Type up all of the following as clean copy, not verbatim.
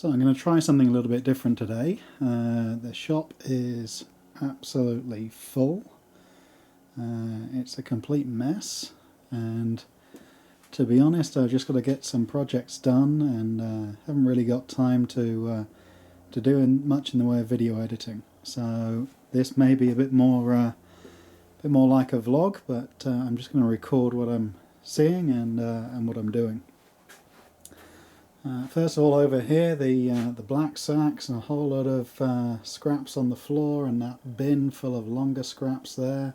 So I'm going to try something a little bit different today. The shop is absolutely full. It's a complete mess, and to be honest, I've just got to get some projects done, and haven't really got time to do much in the way of video editing. So this may be a bit more like a vlog, but I'm just going to record what I'm seeing and what I'm doing. First of all, over here, the black sacks and a whole lot of scraps on the floor, and that bin full of longer scraps there.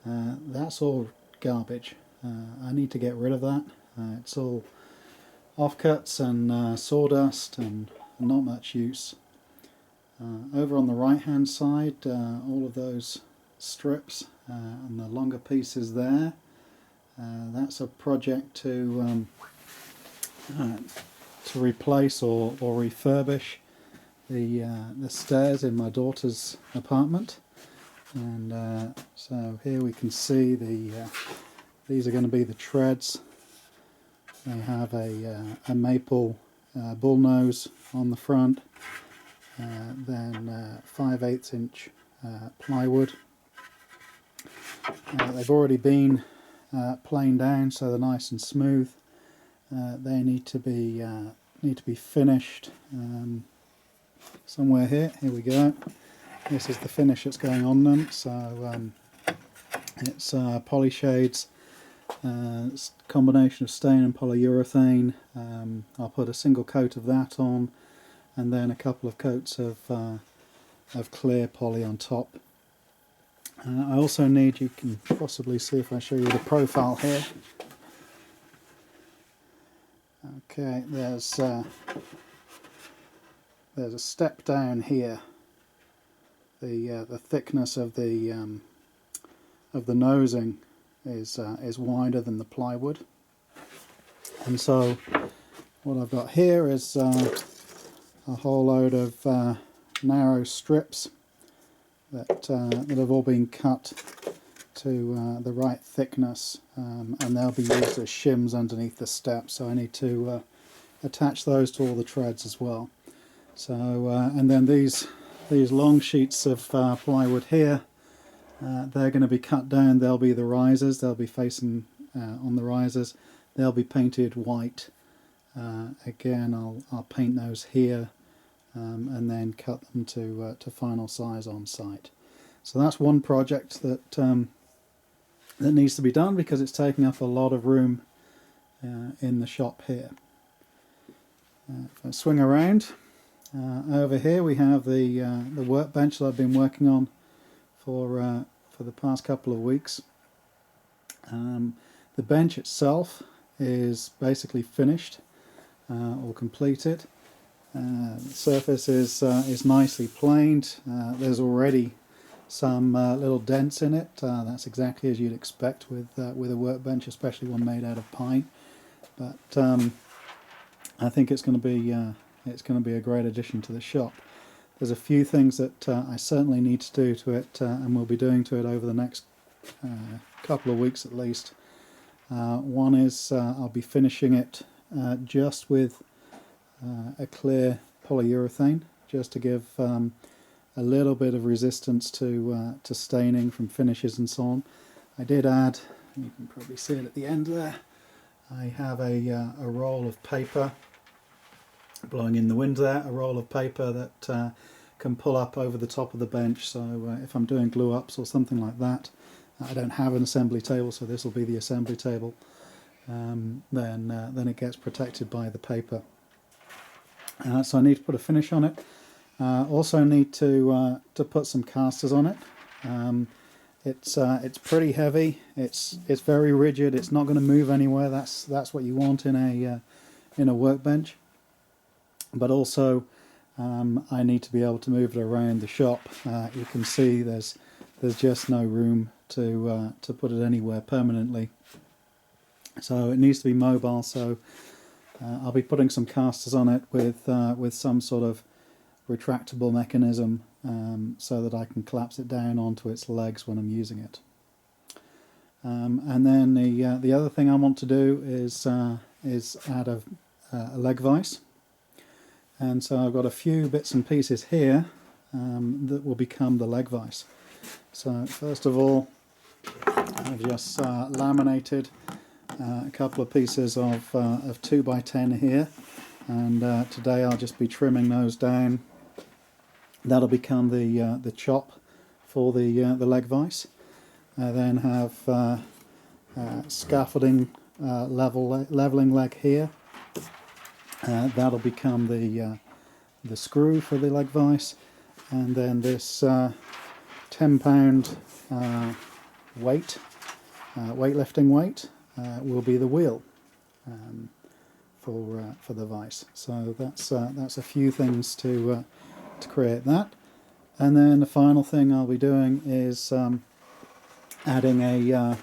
That's all garbage. I need to get rid of that. It's all offcuts and sawdust and not much use. Over on the right hand side, all of those strips and the longer pieces there. That's a project to replace or refurbish the stairs in my daughter's apartment. And so here we can see these are going to be the treads. They have a maple bullnose on the front, then 5/8 inch plywood. They've already been planed down, so they're nice and smooth. They need to be finished somewhere here. Here we go. This is the finish that's going on them. So it's poly shades, it's a combination of stain and polyurethane. I'll put a single coat of that on, and then a couple of coats of clear poly on top. I also need, you can possibly see if I show you the profile here. Okay, there's a step down here. The thickness of the nosing is wider than the plywood, and so what I've got here is a whole load of narrow strips that have all been cut to the right thickness, and they'll be used as shims underneath the step. So I need to attach those to all the treads as well. So and then these long sheets of plywood here, they're going to be cut down. They'll be the risers. They'll be facing on the risers. They'll be painted white. Again, I'll paint those here, and then cut them to final size on site. So that's one project that that needs to be done because it's taking up a lot of room in the shop here. If I swing around, over here we have the workbench that I've been working on for the past couple of weeks. The bench itself is basically finished or completed. The surface is nicely planed. There's already some little dents in it. That's exactly as you'd expect with a workbench, especially one made out of pine. But I think it's going to be a great addition to the shop. There's a few things that I certainly need to do to it, and will be doing to it over the next couple of weeks at least. One is I'll be finishing it just with a clear polyurethane, just to give a little bit of resistance to staining from finishes and so on. I did add, you can probably see it at the end there, I have a roll of paper blowing in the wind there, a roll of paper that can pull up over the top of the bench. So if I'm doing glue ups or something like that, I don't have an assembly table, so this will be the assembly table. Then it gets protected by the paper. So I need to put a finish on it. Also need to put some casters on it. It's pretty heavy. It's very rigid. It's not going to move anywhere. That's what you want in a workbench. But also I need to be able to move it around the shop. You can see there's just no room to put it anywhere permanently. So it needs to be mobile. So I'll be putting some casters on it with some sort of retractable mechanism, so that I can collapse it down onto its legs when I'm using it. And then the other thing I want to do is add a leg vise. And so I've got a few bits and pieces here that will become the leg vise. So first of all, I've just laminated a couple of pieces of 2x10 here, and today I'll just be trimming those down. That'll become the chop for the leg vise. I then have scaffolding leveling leg here. That'll become the screw for the leg vise, and then this 10-pound weightlifting weight will be the wheel for the vise. So that's a few things to create that. And then the final thing I'll be doing is adding a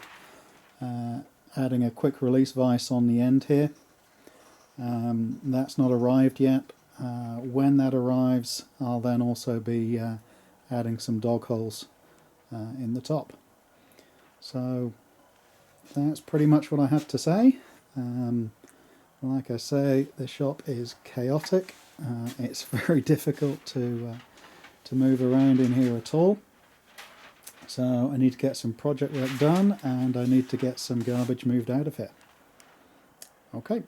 quick release vise on the end here. That's not arrived yet. When that arrives, I'll then also be adding some dog holes in the top. So that's pretty much what I have to say. Like I say, the shop is chaotic. It's very difficult to move around in here at all. So I need to get some project work done, and I need to get some garbage moved out of here. Okay.